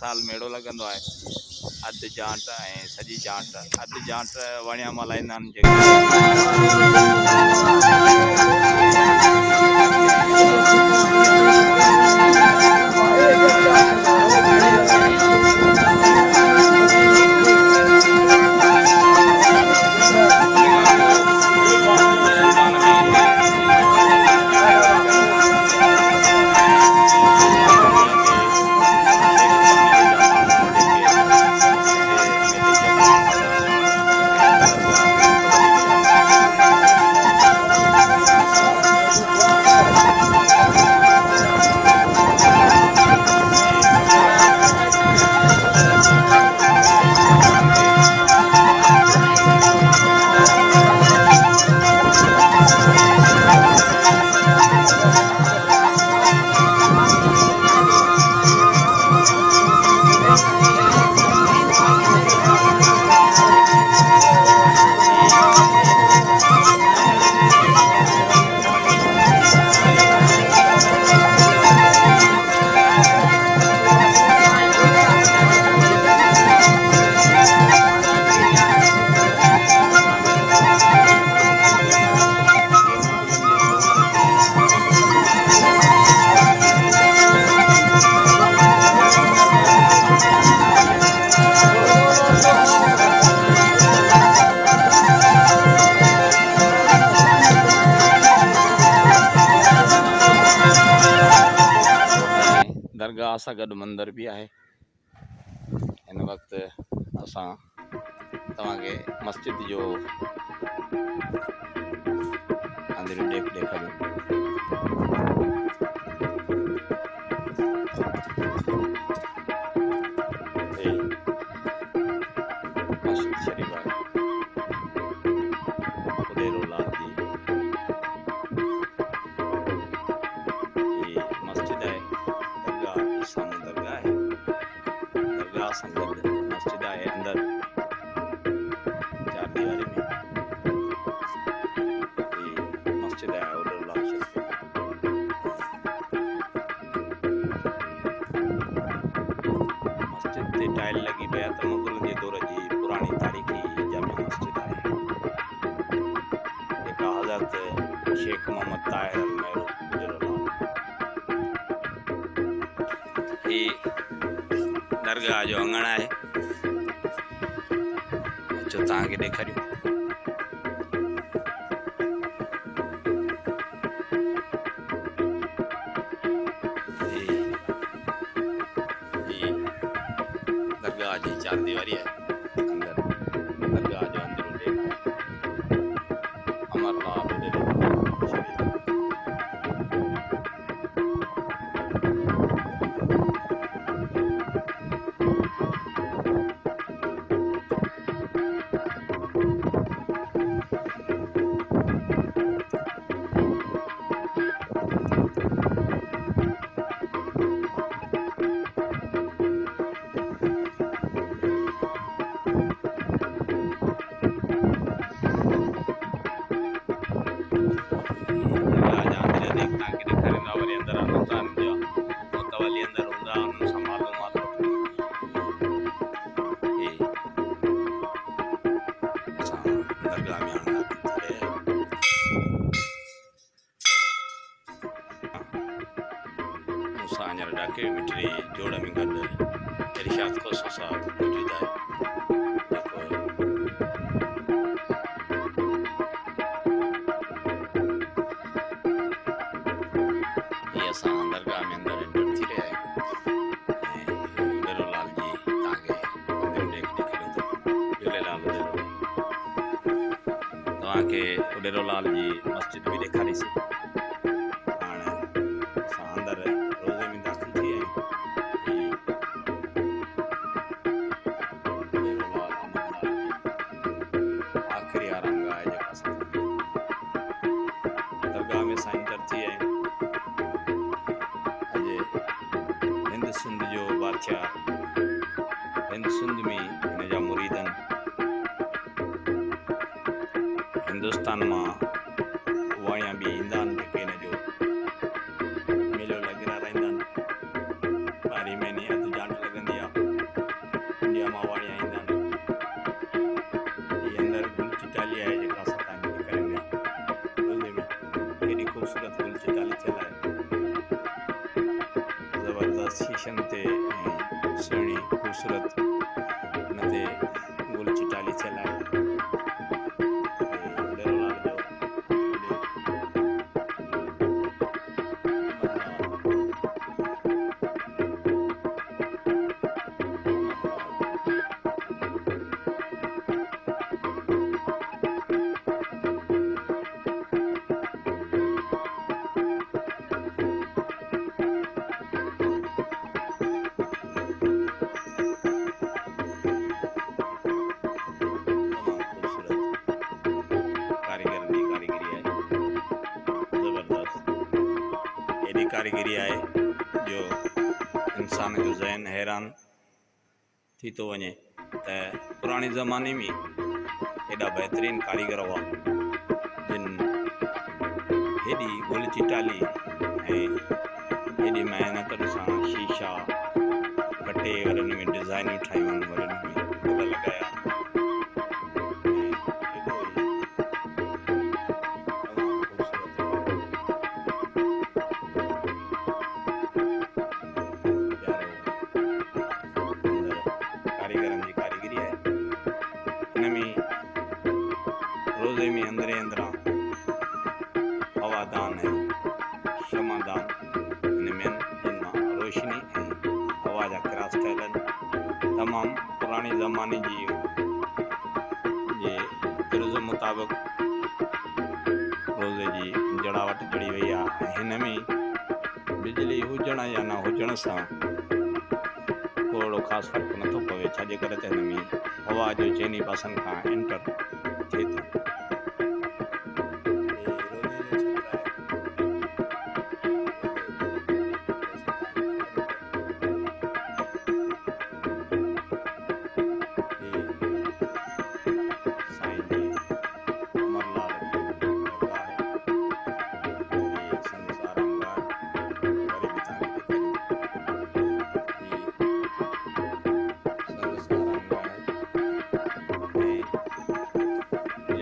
साल मेड़ो लगंदो आहे। अधु जांट ऐं सॼी जांट, अधु जांट वणिया मल्हाईंदा आहिनि जेके दरगाह सां गॾु मंदिर भी आहे। इन वक़्तु असां तव्हांखे मस्जिद जो अंदरि ॾेखारियूं। मस्जिद शरीफ आहे। उडेरो लाल जी ये मस्जिद है। दरगाह सामूं दरगाह है। दरगाह सां गॾु मस्जिद आहे अंदर चार दीवारी में। ये मस्जिद है उडेरो लाल शरीफ। मस्जिद ते टाइल लगी पिया त मुगल जे दौर जी पुरानी तारीख़ी जामिया मस्जिद आहे। जेका हज़रत शेख मोहम्मद ताहिर अल-महरू उडेरो लाल ही दरगाह जो अंगण आहे। अचो तव्हांखे ॾेखारियूं। दरगाह जी चार दीवारी है। अंदर दरगाह जो अंदर अमरलाल उडेरो शरीफ। हींअर ॾाके मिठड़ी जोड़ में गॾु इरशाद खोसा साहब मौजूद आहे। ये असां दरगाह में अंदर एंटर थी रहिया आहियूं। उडेरो लाल जी तव्हांखे ॾेखारियूं था। झूलेलाल तव्हांखे उडेरो लाल जी मस्जिद भी ॾेखारीसीं। हाणे असां अंदर रोज़े में दाख़िल थी आहियूं। उडेरो लाल अमरलाल जी आख़िरी आरामगाह आहे जेका असां दरगाह में असां एंटर थी आहियूं। हिंद सिंध जो बादशाह हिंद सिंध में हिन जा मुरीदन हिंदुस्तान मां वाणिया भी ईंदा आहिनि जेके हिन जो मेलो लॻियल रहंदा आहिनि। ॿारहीं महीने अधु जांट लॻंदी आहे। ज़बरदस्त शीशनि ते सुहिणी ख़ूबसूरत हुन ते गुल चिटाली थियल आहे। ॾेरोलाल जो कारीगरी आहे जो इंसान जो ज़हन हैरान थी थो वञे त पुराणे ज़माने में एॾा बहितरीनु कारीगर हुआ जिन हेॾी गुल चिटाली ऐं हेॾी महिनत सां शीशा कटे वरी हुन में डिज़ाइनियूं ठाहियूं वरी हुन में गुल लॻाया। रोज़े में अंदरे अंदरां हवादान ऐं शमादान हिन में जिन मां रोशनी ऐं हवा जा क्रास ठहियल आहिनि। तमामु पुराणे ज़माने जे तर्ज़ मुताबिक़ रोज़े जी जड़ावट जड़ी वई आहे ऐं हिन में बिजली हुजण या न हुजण सां को अहिड़ो ख़ासि फ़र्क़ु नथो पवे, छाजे करे त हिन में हवा जो चइनी पासनि खां एंटर थिए थो।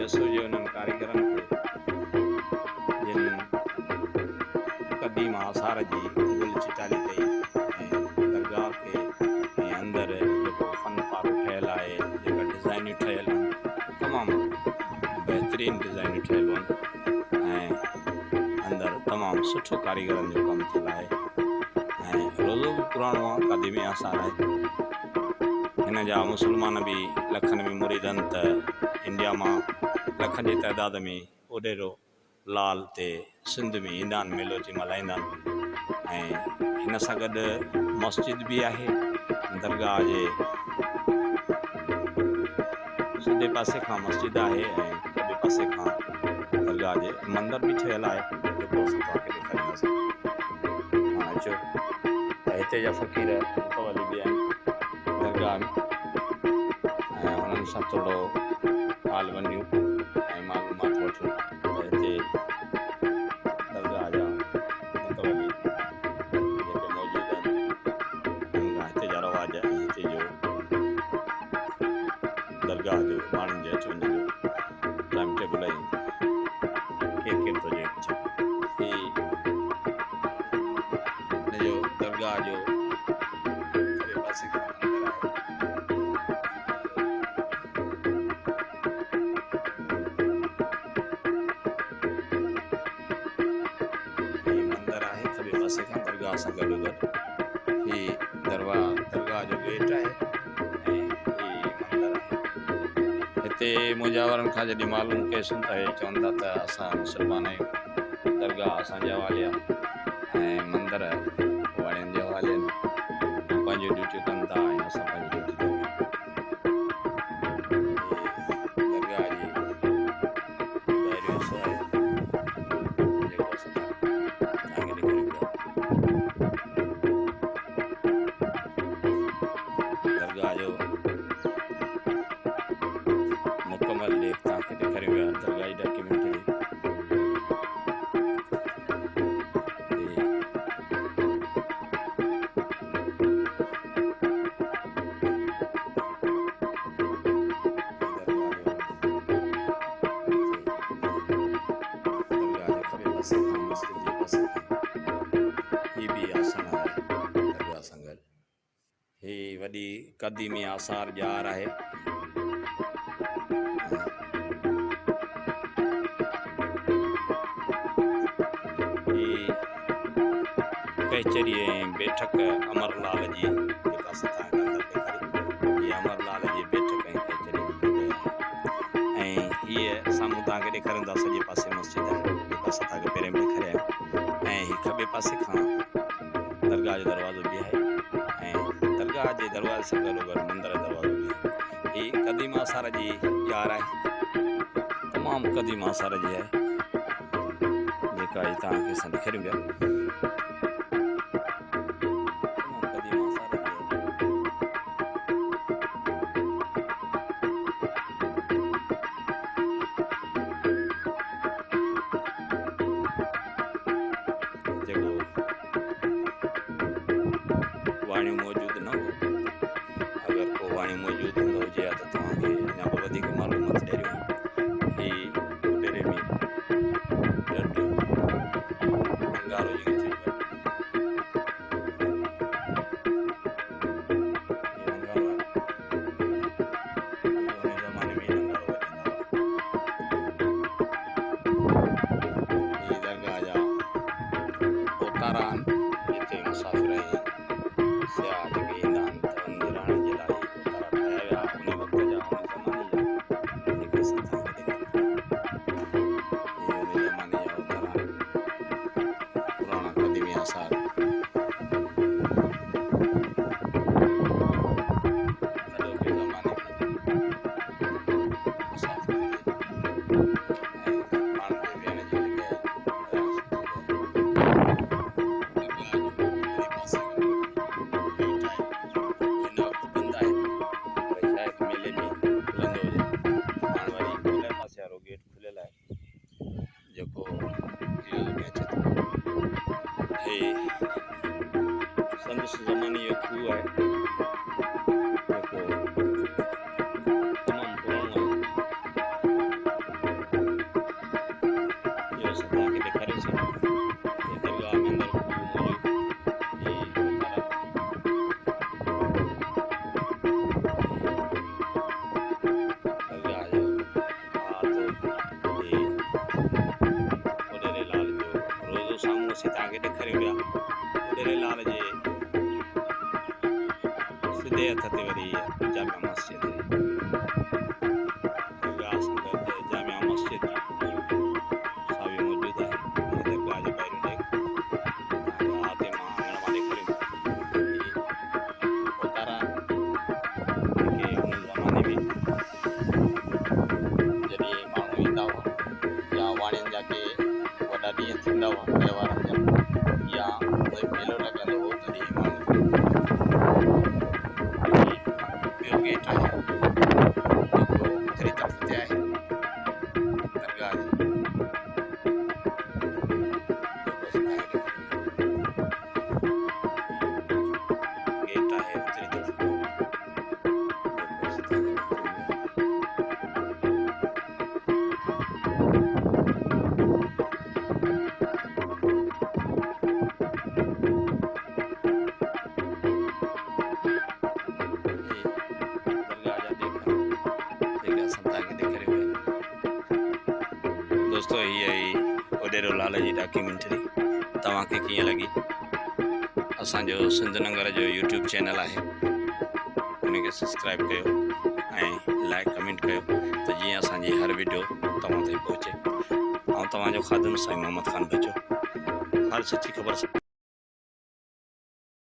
यसो जो उन्हनि कारीगरनि खे जिन क़दीम आसार जी गुल चिटाली कई ऐं दरगाह खे ऐं अंदरि जेको फन पारो ठहियलु आहे, जेका डिज़ाइनियूं ठहियलु आहिनि, तमामु बहितरीनु डिज़ाइनियूं ठहियलु आहिनि ऐं अंदरि तमामु सुठो कारीगरनि जो कमु थियलु आहे ऐं रोज़ो बि पुराणो आहे, क़दीमी आसार आहे। हिन जा मुस्लमान बि लखनि में मुरीदनि त इंडिया मां लखनि जी तइदाद में ओडेरो लाल ते सिंध में ईंदा आहिनि, मेलो जी मल्हाईंदा आहिनि ऐं हिन सां गॾु मस्जिद बि आहे। दरगाह जे सिधे पासे खां मस्जिद आहे ऐं खॿे पासे खां दरगाह जे मंदर बि ठहियलु आहे, जेको असां तव्हांखे ॾेखारींदासीं। हाणे अचो त हिते जा फ़क़ीर मुतवली बि आहिनि दरगाह में ऐं हुननि सां थोरो हाल वञूं ऐं मालूमात वठूं त हिते दरगाह जा मुतवली जेके मौजूदु आहिनि, हिते जा रवाज ऐं हिते जो दरगाह जो माण्हुनि जे अच वञ जो टाइम टेबल ऐं केरु केरु थो चए कुझु हिन जो दरगाह जो खॿे पासे खां मंदरु आहे। दरगाह सां गॾोगॾु ही दरगाह जो गेट आहे ऐं ही मंदरु आहे। हिते मुजावरनि खां जॾहिं मालूम कयोसीं त हे चवनि था त असां मुस्लमान आहियूं, दरगाह असांजे हवाले आहे ऐं मंदर वारनि जे हवाले आहिनि, पंहिंजूं ड्यूटियूं कनि था ऐं असां पंहिंजी ड्यूटी था कयूं। दरगाह जी ॿाहिरियों हिसो आहे जेको असां तव्हांखे ॾेखारियूं पिया। दरगाह जो मुकमल ॾेख तव्हांखे ॾेखारियूं पिया, दरगाह जी डॉक्यूमेंटरी। ही वॾी क़दीमी आसार जार आहे। कचहरी ऐं बैठक अमरलाल जी जेका सथा अंदर ॾेखारी, हीअ अमरलाल जी बैठक ऐं कचहरी जी जॻह आहे। ऐं हीअ साम्हूं तव्हांखे ॾेखारियूं था सॼे पासे मस्जिद आहे जेका सथा खे पहिरें में ॾेखारिया आहियूं। ऐं हीअ खॿे पासे खां दरगाह जो दरवाज़ो बि आहे ऐं दरगाह जे दरवाज़े सां गॾोगॾु मंदर जो दरवाज़ो बि आहे। हीअ क़दीम आसार जी जार आहे, तमामु क़दीम आसार जी आहे जेका हीअ तव्हांखे असां ॾेखारियूं पिया। वाणी मौजूद न हो, अगर को वाणी मौजूद हूंदो हुजे त तव्हांखे अञा बि वधीक मालूमात ॾियणियूं। ही डेरे में ॾाढो अंगारो जेके चइबो ज़माने में अंगारो ही दरगाह जा ओतारा हिते मुसाफ़िर आहिनि सियाह जेके ईंदा आहिनि त उन रहण जे लाइ ओतारा ठाहिया विया उन वक़्त जा उन ज़माने जा जेके असां तव्हांखे ॾेखारियूं। उन ज़माने जा ओतारा पुराणा क़दीमी आसार सॼो ज़माने में मुसाफ़िर गेट खुलियल आहे जेको यूज़ में अचे थो। हे संदसि ज़माने जो खूह आहे जेको तमामु पुराणो आहे। इहो असां तव्हांखे ॾेखारियोसीं। दरगाह में अंदरि खूह तव्हांखे ॾेखारियूं पिया। ॾेरेलाल जे सिधे हथ ते वरी जामिया मस्जिद आहे। दरगाह सां गॾु जामिया मस्जिद सा बि मौजूदु आहे। दरगाह जे ॿाहिरियों तव्हांखे हाथे मां आंगण मां ॾेखारियूं। ओतारा जेके उन ज़माने में जॾहिं माण्हू ईंदा हुआ या वाणियुनि जा के वॾा ॾींहं थींदा हुआ त्योहारनि जा या कोई मेलो लॻंदो हो तॾहिं माण्हू ॿियो गेट आहे जेको ओतिरी तरफ़ ते आहे दरगाह जो गेट आहे ओतिरी तरफ़ दोस्तों हीअ ओॾेरोलाल जी डॉक्यूमेंट्री तव्हांखे कीअं लॻी। असांजो सिंध नंगर जो यूट्यूब चैनल आहे उनखे सब्सक्राइब कयो ऐं लाइक कमेंट कयो त जीअं असांजी हर वीडियो तव्हां ताईं पहुचे। ऐं तव्हांजो ख़ादिम साईं मोहम्मद ख़ान बचो हर सच्ची ख़बर